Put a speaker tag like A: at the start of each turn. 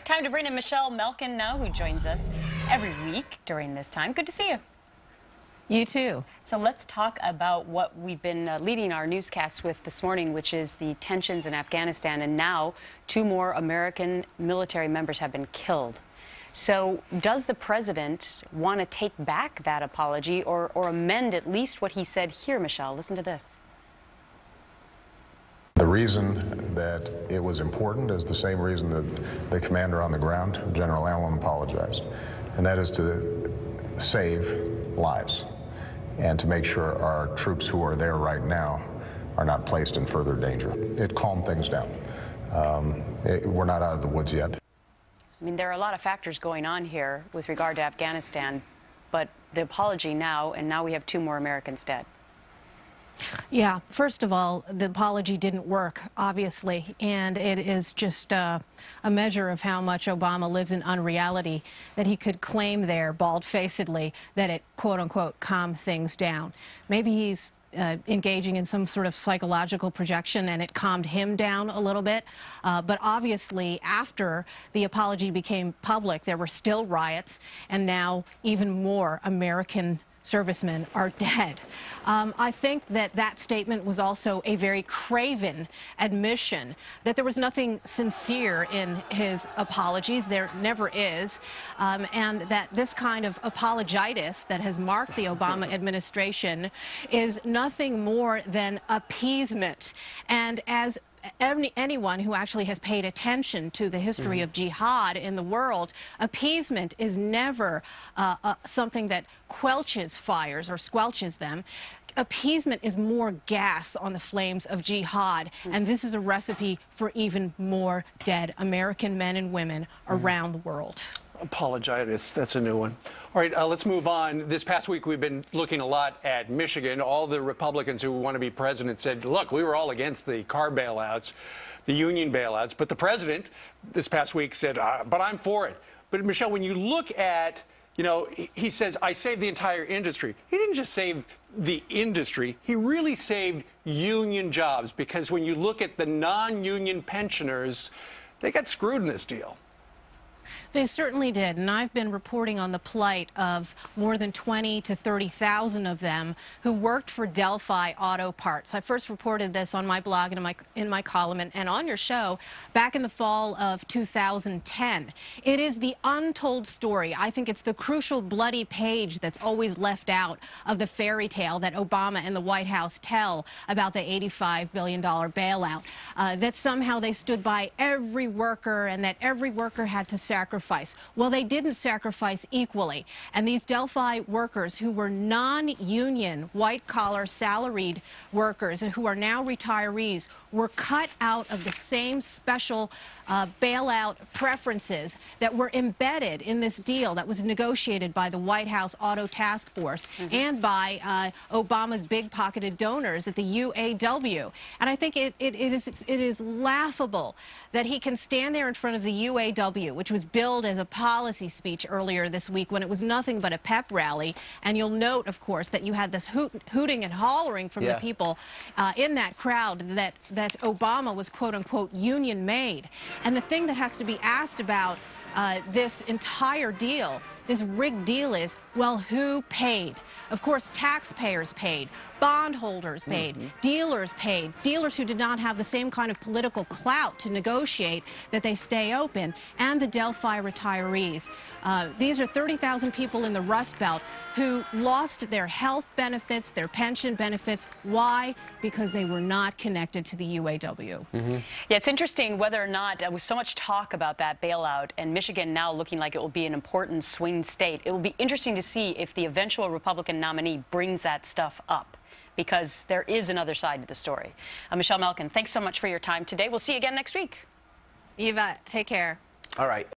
A: Time to bring in Michelle Malkin now, who joins us every week during this time. Good to see you.
B: You too.
A: So let's talk about what we've been leading our newscasts with this morning, which is the tensions in Afghanistan. And now 2 more American military members have been killed. So does the president want to take back that apology or amend at least what he said here, Michelle? Listen to this.
C: The reason that it was important is the same reason that the commander on the ground, General Allen, apologized, and that is to save lives and to make sure our troops who are there right now are not placed in further danger. It calmed things down. We're not out of the woods yet.
A: I mean, there are a lot of factors going on here with regard to Afghanistan, but the apology now, and now we have 2 more Americans dead.
B: Yeah, first of all, the apology didn't work, obviously, and it is just a measure of how much Obama lives in unreality that he could claim there, bald-facedly, that it, quote-unquote, calmed things down. Maybe he's engaging in some sort of psychological projection and it calmed him down a little bit. But obviously, after the apology became public, there were still riots, and now even more American servicemen are dead. I think that statement was also a very craven admission that there was nothing sincere in his apologies. There never is. And that this kind of apologitis that has marked the Obama administration is nothing more than appeasement. And as anyone who actually has paid attention to the history of jihad in the world, appeasement is never something that quelches fires or squelches them. Appeasement is more gas on the flames of jihad, and this is a recipe for even more dead American men and women around the world.
D: Apologitis, that's a new one. All right, let's move on. This past week, we've been looking a lot at Michigan. All the Republicans who want to be president said, look, we were all against the car bailouts, the union bailouts. But the president this past week said, but I'm for it. But, Michelle, when you look at, you know, he says, I saved the entire industry. He didn't just save the industry. He really saved union jobs, because when you look at the non-union pensioners, they got screwed in this deal.
B: They certainly did, and I've been reporting on the plight of more than 20 to 30,000 of them who worked for Delphi Auto Parts. I first reported this on my blog and in my column and on your show back in the fall of 2010. It is the untold story. I think it's the crucial bloody page that's always left out of the fairy tale that Obama and the White House tell about the $85 billion bailout, that somehow they stood by every worker and that every worker had to sacrifice. Well, they didn't sacrifice equally. And these Delphi workers who were non-union, white-collar, salaried workers and who are now retirees were cut out of the same special bailout preferences that were embedded in this deal that was negotiated by the White House Auto Task Force and by Obama's big-pocketed donors at the UAW. And I think it is laughable that he can stand there in front of the UAW, which was billed as a policy speech earlier this week when it was nothing but a pep rally. And you'll note, of course, that you had this hooting and hollering from the people in that crowd that Obama was, quote-unquote, union-made. And the thing that has to be asked about this entire deal, this rigged deal, is, well, who paid? Of course, taxpayers paid, bondholders paid, dealers paid, dealers who did not have the same kind of political clout to negotiate that they stay open, and the Delphi retirees. These are 30,000 people in the Rust Belt who lost their health benefits, their pension benefits. Why? Because they were not connected to the UAW.
A: Yeah, it's interesting whether or not there was so much talk about that bailout, and Michigan now looking like it will be an important swing state. It will be interesting to see if the eventual Republican nominee brings that stuff up, because there is another side to the story. Michelle Malkin, thanks so much for your time today. We'll see you again next week.
B: Eva, take care.
D: All right.